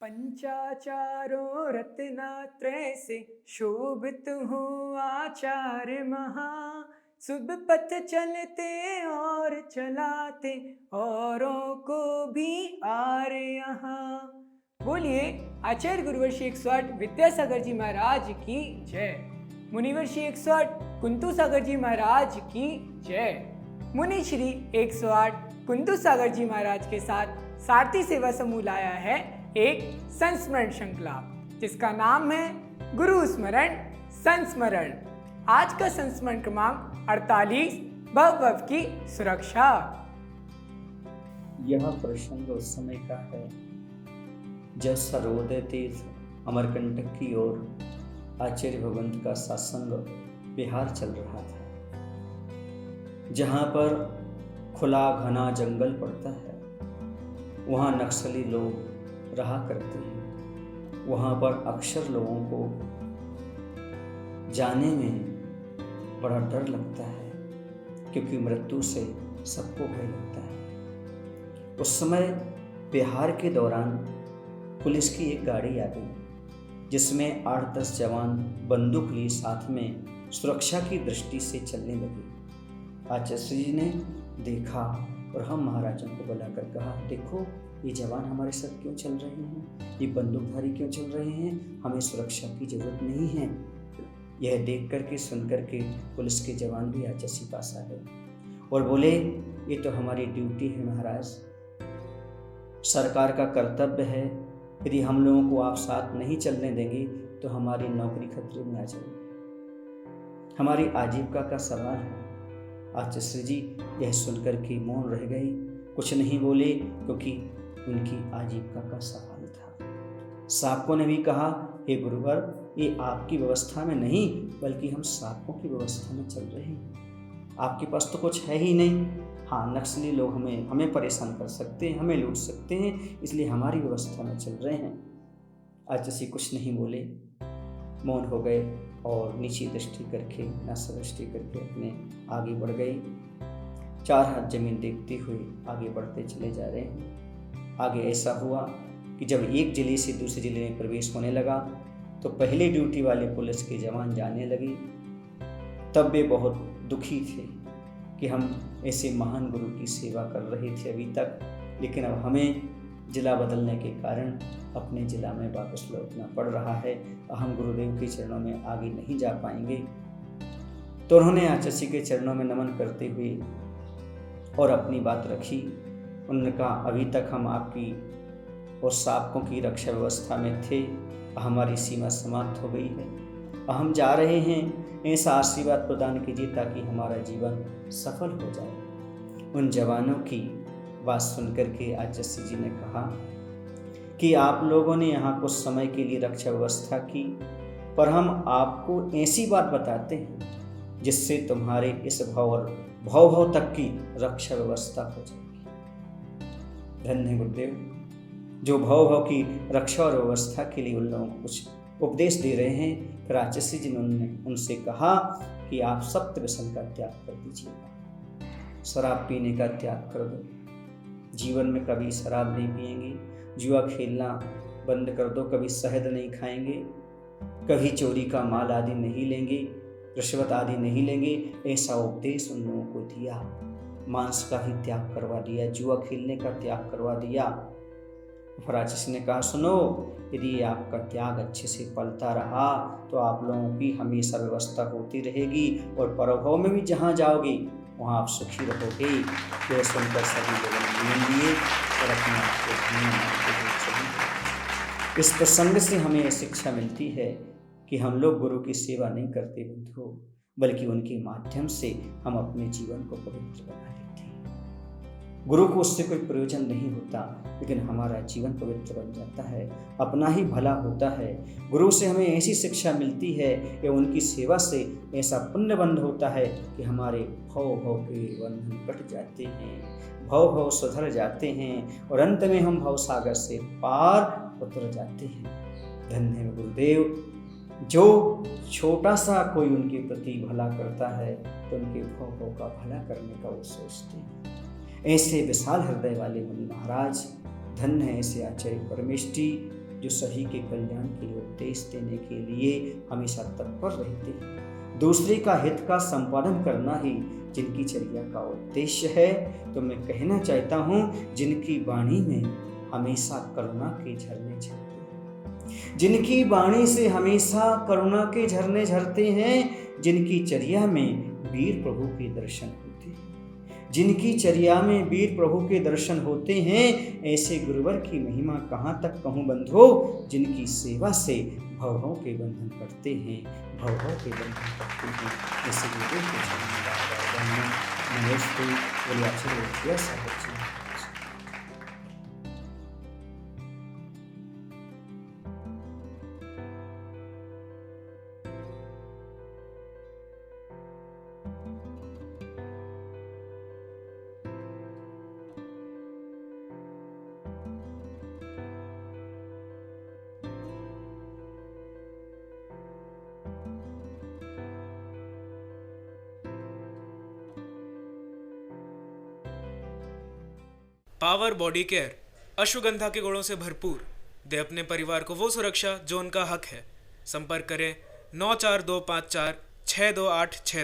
पंचाचारों रत्नात्रय से शोभित हूँ आचार्य महा। शुभ पथ चलते और चलाते औरों को भी आर यहाँ। बोलिए आचार्य गुरुवर्षी 108 विद्यासागर जी महाराज की जय। मुनिवर्षी 108 कुंतु सागर जी महाराज की जय। मुनि श्री 108 कुंतु सागर जी महाराज के साथ सारथी सेवा समूह लाया है एक संस्मरण श्रृंखला जिसका नाम है गुरु स्मरण संस्मरण। आज का संस्मरण क्रमांक 48 भव की सुरक्षा। यह प्रसंग उस समय का है जब सर्वोदय तीर्थ अमरकंटक की ओर आचार्य भगवंत का सत्संग बिहार चल रहा था, जहाँ पर खुला घना जंगल पड़ता है। वहाँ नक्सली लोग रहा करते हैं। वहाँ पर अक्सर लोगों को जाने में बड़ा डर लगता है, क्योंकि मृत्यु से सबको भय लगता है। उस समय बिहार के दौरान पुलिस की एक गाड़ी आ गई, जिसमें 8-10 जवान बंदूक लिए साथ में सुरक्षा की दृष्टि से चलने लगे। आचार्य जी ने देखा और हम महाराजों को बुलाकर कहा, देखो ये जवान हमारे साथ क्यों चल रहे हैं, ये बंदूकधारी क्यों चल रहे हैं, हमें सुरक्षा की जरूरत नहीं है। यह देख करके सुन करके पुलिस के जवान भी आचार्य जी पास आ गए और बोले, ये तो हमारी ड्यूटी है महाराज, सरकार का कर्तव्य है। यदि हम लोगों को आप साथ नहीं चलने देंगे तो हमारी नौकरी खतरे में आ जाएगी, हमारी आजीविका का सवाल है। आचार्य जी यह सुनकर के मौन रह गए, कुछ नहीं बोले, क्योंकि उनकी आजीविका का सवाल था। साकों ने भी कहा, हे गुरुवर, ये आपकी व्यवस्था में नहीं बल्कि हम साकों की व्यवस्था में चल रहे हैं। आपके पास तो कुछ है ही नहीं। हाँ, नक्सली लोग हमें परेशान कर सकते हैं, हमें लूट सकते हैं, इसलिए हमारी व्यवस्था में चल रहे हैं। आचार्य जी कुछ नहीं बोले, मौन हो गए और नीचे दृष्टि करके नसा दृष्टि करके अपने आगे बढ़ गए। 4 हाथ जमीन देखते हुए आगे बढ़ते चले जा रहे हैं। आगे ऐसा हुआ कि जब एक जिले से दूसरे जिले में प्रवेश होने लगा तो पहले ड्यूटी वाले पुलिस के जवान जाने लगे। तब वे बहुत दुखी थे कि हम ऐसे महान गुरु की सेवा कर रहे थे अभी तक, लेकिन अब हमें जिला बदलने के कारण अपने जिला में वापस लौटना पड़ रहा है। हम गुरुदेव के चरणों में आगे नहीं जा पाएंगे। तो उन्होंने आचार्य जी के चरणों में नमन करते हुए और अपनी बात रखी। उन्होंने कहा, अभी तक हम आपकी और साकों की रक्षा व्यवस्था में थे, हमारी सीमा समाप्त हो गई है, हम जा रहे हैं। ऐसा आशीर्वाद प्रदान कीजिए ताकि हमारा जीवन सफल हो जाए। उन जवानों की बात सुनकर के आचार्य जी ने कहा कि आप लोगों ने यहाँ कुछ समय के लिए रक्षा व्यवस्था की, पर हम आपको ऐसी बात बताते हैं जिससे तुम्हारे इस भव तक की रक्षा व्यवस्था हो जाएगी। धन्य गुरुदेव, जो भव की रक्षा और व्यवस्था के लिए उन लोगों को कुछ उपदेश दे रहे हैं। फिर आचार्य जी ने उनसे कहा कि आप सप्त व्यसन का त्याग कर दीजिएगा, शराब पीने का त्याग कर दो, जीवन में कभी शराब नहीं पिएंगे, जुआ खेलना बंद कर दो, कभी शहद नहीं खाएंगे, कभी चोरी का माल आदि नहीं लेंगे, रिश्वत आदि नहीं लेंगे। ऐसा उपदेश उन लोगों को दिया। मांस का ही त्याग करवा दिया, जुआ खेलने का त्याग करवा दिया। फिर आचार्य ने कहा, सुनो, यदि आपका त्याग अच्छे से पलता रहा तो आप लोगों की हमेशा व्यवस्था होती रहेगी और परभव में भी जहाँ जाओगे वहाँ आप सुखी रहोगे। यह सुनकर सभी लोगों ने ध्यान दिए और अपने आप को धन्य। इस प्रसंग से हमें शिक्षा मिलती है कि हम लोग गुरु की सेवा नहीं करते बंधु, बल्कि उनके माध्यम से हम अपने जीवन को पवित्र बना लेते हैं। गुरु को उससे कोई प्रयोजन नहीं होता, लेकिन हमारा जीवन पवित्र बन जाता है, अपना ही भला होता है। गुरु से हमें ऐसी शिक्षा मिलती है कि उनकी सेवा से ऐसा पुण्य बंध होता है कि हमारे भव के बंधन कट जाते हैं, भव सुधर जाते हैं और अंत में हम भव सागर से पार उतर जाते हैं। धन्य गुरुदेव, जो छोटा सा कोई उनके प्रति भला करता है तो उनके भव का भला करने का वो सोचते हैं। ऐसे विशाल हृदय वाले मुनि महाराज, धन्य है ऐसे आचार्य परमेष्ठी जो सभी के कल्याण के लिए उपदेश देने के लिए हमेशा तत्पर रहते हैं। दूसरे का हित का संपादन करना ही जिनकी चर्या का उद्देश्य है। तो मैं कहना चाहता हूँ, जिनकी वाणी में हमेशा करुणा के झरने झरते हैं, जिनकी वाणी से हमेशा करुणा के झरने झरते हैं, जिनकी चर्या में वीर प्रभु के दर्शन होते हैं, जिनकी चर्या में वीर प्रभु के दर्शन होते हैं, ऐसे गुरुवर की महिमा कहाँ तक कहूँ बंधो, जिनकी सेवा से भवों के बंधन करते हैं, भवों के बंधन करते हैं। जैसे गुरुदेव के चरणों में नमस्ते बोलिए आचार्य साहब जी। पावर बॉडी केयर अश्वगंधा के गुणों से भरपूर। दे अपने परिवार को वो सुरक्षा जो उनका हक है। संपर्क करें 9425462862।